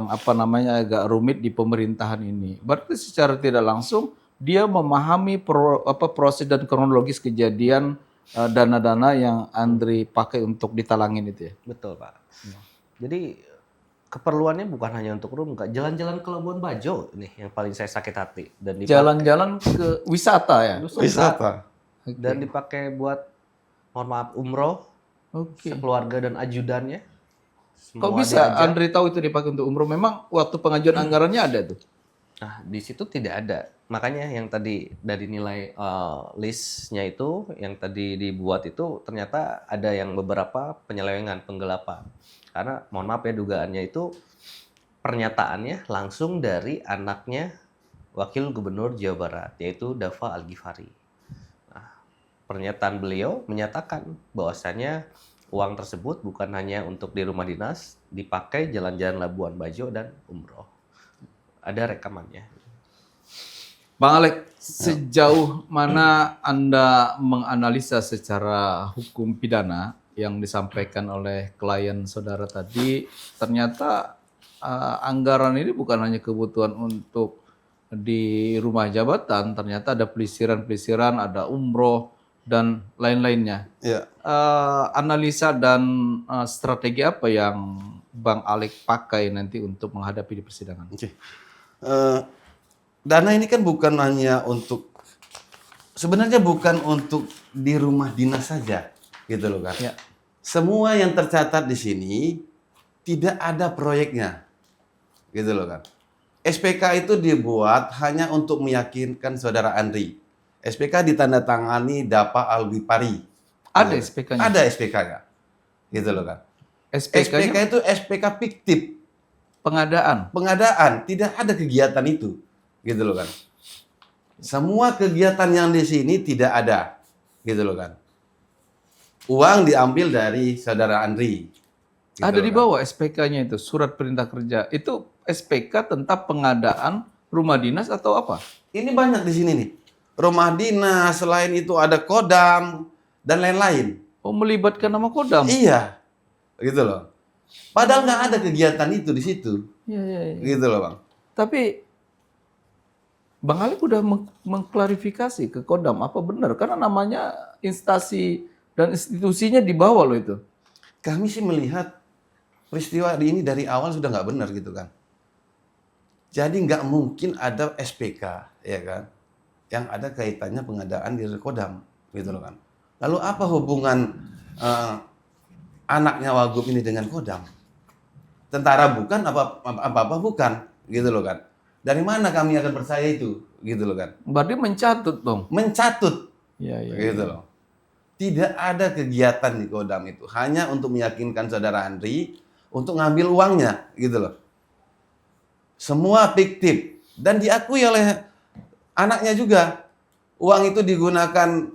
apa namanya agak rumit di pemerintahan ini. Berarti secara tidak langsung dia memahami proses dan kronologis kejadian dana-dana yang Andre pakai untuk ditalangin itu ya. Betul Pak. Jadi keperluannya bukan hanya untuk room, jalan-jalan ke Labuan Bajo nih yang paling saya sakit hati dan dipakai, Jalan-jalan ke wisata ya. Wisata. dan dipakai buat mohon maaf umroh Oke. sekeluarga dan ajudannya. Kok Semua bisa diajak. Andre tahu itu dipakai untuk umroh? Memang waktu pengajuan anggarannya ada tuh. Nah, di situ tidak ada. Makanya yang tadi dari nilai listnya itu, yang tadi dibuat itu ternyata ada yang beberapa penyelewengan, penggelapan. Karena mohon maaf ya dugaannya itu pernyataannya langsung dari anaknya Wakil Gubernur Jawa Barat, yaitu Dava Al-Ghifari. Nah, pernyataan beliau menyatakan bahwasannya uang tersebut bukan hanya untuk di rumah dinas, dipakai jalan-jalan Labuan Bajo dan umroh. Ada rekamannya. Bang Alek, sejauh mana Anda menganalisa secara hukum pidana yang disampaikan oleh klien saudara tadi, ternyata anggaran ini bukan hanya kebutuhan untuk di rumah jabatan, ternyata ada pelisiran-pelisiran, ada umroh, dan lain-lainnya. Ya. Analisa dan strategi apa yang Bang Alek pakai nanti untuk menghadapi di persidangan? Oke. Dana ini kan bukan hanya untuk, sebenarnya bukan untuk di rumah dinas saja, gitu loh kan. Ya. Semua yang tercatat di sini tidak ada proyeknya, gitu loh kan. SPK itu dibuat hanya untuk meyakinkan saudara Andri. SPK ditandatangani Dava Al-Ghifari. Ada SPK-nya? Ada SPK-nya, gitu loh kan. SPK-nya SPK itu SPK fiktif. pengadaan. Tidak ada kegiatan itu, gitu loh kan. Semua kegiatan yang di sini tidak ada, gitu loh kan. Uang diambil dari saudara Andri. gitu Ada loh di kan. bawah SPK-nya itu, surat perintah kerja. Itu SPK tentang pengadaan rumah dinas atau apa? Ini banyak di sini nih. Rumah dinas, selain itu ada kodam dan lain-lain. Oh, melibatkan nama Kodam. Iya, gitu loh. Padahal nggak ada kegiatan itu di situ, Iya, iya, iya. gitu loh bang. Tapi Bang Alek udah mengklarifikasi ke Kodam apa benar? Karena namanya instansi dan institusinya di bawah loh itu. Kami sih melihat peristiwa ini dari awal sudah nggak benar gitu kan. Jadi nggak mungkin ada SPK, ya kan, yang ada kaitannya pengadaan di Kodam, gitu loh kan. Lalu apa hubungan anaknya Wagub ini dengan Kodam? Tentara bukan, apa-apa bukan, gitu loh kan. Dari mana kami akan percaya itu, gitu loh kan. Berarti mencatut dong. Mencatut, Iya, iya. gitu loh. Tidak ada kegiatan di Kodam itu, hanya untuk meyakinkan saudara Andri untuk ngambil uangnya, gitu loh. Semua fiktif dan diakui oleh anaknya juga. Uang itu digunakan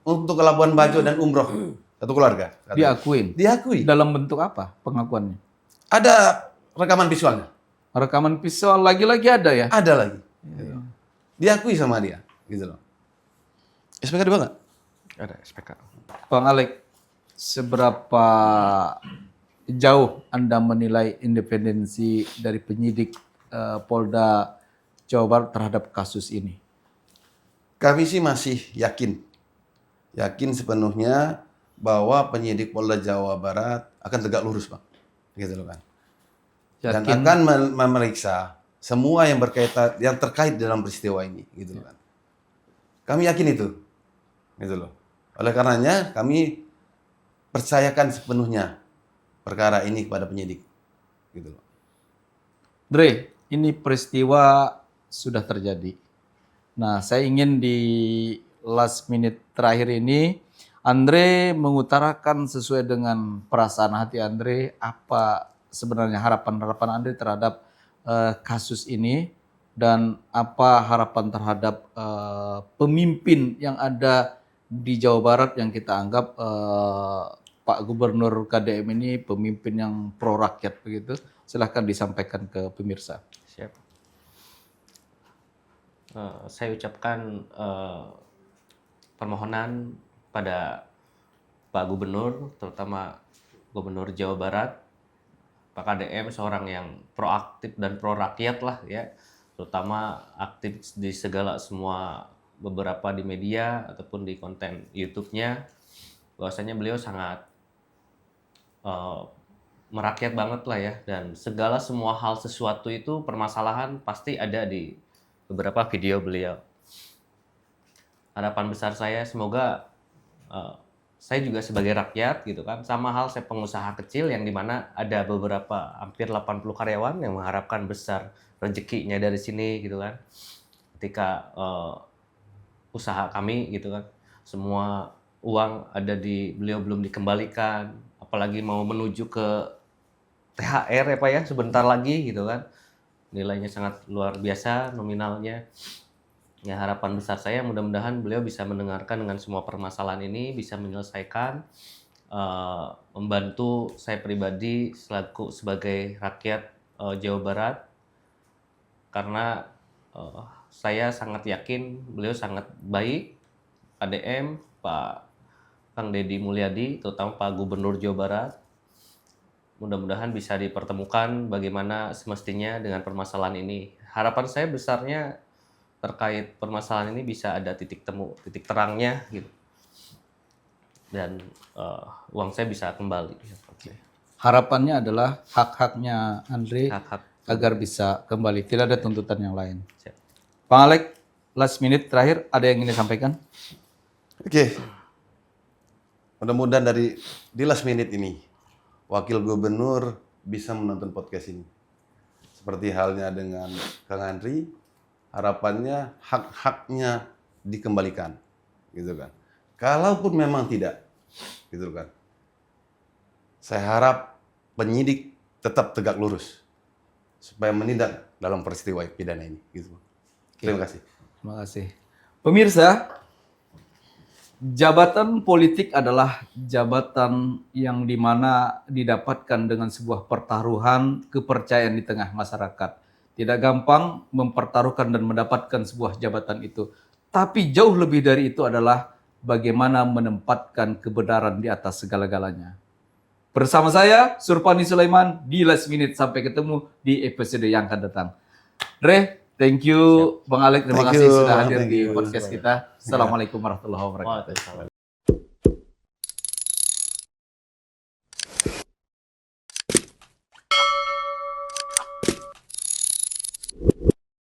untuk ke Labuan Bajo dan umroh satu keluarga. Katanya. Diakuin. Diakui. Dalam bentuk apa pengakuannya? Ada rekaman visualnya. Rekaman visual lagi-lagi ada ya? Ada lagi. Gitu. Diakui sama dia. Gitu loh. SPK 2 nggak? Ada SPK. Bang Alek, seberapa jauh Anda menilai independensi dari penyidik Polda Jawa Barat terhadap kasus ini? Kami sih masih yakin. Yakin sepenuhnya bahwa penyidik Polda Jawa Barat akan tegak lurus, Bang. Gitu loh kan. Dan Yakin? akan memeriksa semua yang berkaitan, yang terkait dalam peristiwa ini. Gitu loh kan. Kami yakin itu. Gitu loh. Oleh karenanya kami percayakan sepenuhnya perkara ini kepada penyidik. Gitu loh. Dre, ini peristiwa sudah terjadi. Nah, saya ingin di last minute terakhir ini, Andre mengutarakan sesuai dengan perasaan hati Andre, apa sebenarnya harapan-harapan Andre terhadap kasus ini, dan apa harapan terhadap pemimpin yang ada di Jawa Barat yang kita anggap Pak Gubernur KDM ini pemimpin yang pro rakyat begitu. Silahkan disampaikan ke pemirsa. Siap. Saya ucapkan permohonan pada Pak Gubernur, terutama Gubernur Jawa Barat, Pak KDM, seorang yang proaktif dan pro rakyat lah ya, terutama aktif di segala semua beberapa di media ataupun di konten YouTube-nya, bahwasanya beliau sangat merakyat banget lah ya, dan segala semua hal sesuatu itu permasalahan pasti ada di beberapa video beliau. Harapan besar saya semoga saya juga sebagai rakyat gitu kan, sama hal saya pengusaha kecil yang dimana ada beberapa hampir 80 karyawan yang mengharapkan besar rezekinya dari sini gitu kan. Ketika usaha kami gitu kan, semua uang ada di beliau belum dikembalikan, apalagi mau menuju ke THR ya Pak ya, sebentar lagi gitu kan. Nilainya sangat luar biasa nominalnya. Ya, harapan besar saya mudah-mudahan beliau bisa mendengarkan dengan semua permasalahan ini, bisa menyelesaikan, membantu saya pribadi selaku sebagai rakyat Jawa Barat, karena saya sangat yakin beliau sangat baik, ADM, Pak Kang Deddy Mulyadi, terutama Pak Gubernur Jawa Barat. Mudah-mudahan bisa dipertemukan bagaimana semestinya dengan permasalahan ini. Harapan saya besarnya terkait permasalahan ini bisa ada titik temu, titik terangnya gitu. Dan uang saya bisa kembali. Harapannya adalah hak-haknya Andre Hak-hak. agar bisa kembali. Tidak ada tuntutan yang lain. Siap. Bang Alek, last minute terakhir, ada yang ingin disampaikan? Oke. Mudah-mudahan di last minute ini Wakil Gubernur bisa menonton podcast ini. Seperti halnya dengan Kang Andri, harapannya hak-haknya dikembalikan, gitu kan. Kalaupun memang tidak, gitu kan. Saya harap penyidik tetap tegak lurus supaya menindak dalam peristiwa pidana ini, gitu. Terima kasih. Terima kasih. Pemirsa, jabatan politik adalah jabatan yang dimana didapatkan dengan sebuah pertaruhan kepercayaan di tengah masyarakat. Tidak gampang mempertaruhkan dan mendapatkan sebuah jabatan itu. Tapi jauh lebih dari itu adalah bagaimana menempatkan kebenaran di atas segala-galanya. Bersama saya, Surpani Sulaiman, di Last Minute. Sampai ketemu di episode yang akan datang. Dre, thank you. Bang Alek, terima Thank kasih you. sudah hadir Thank di you. podcast kita. Assalamualaikum warahmatullahi wabarakatuh. Waalaikumsalam.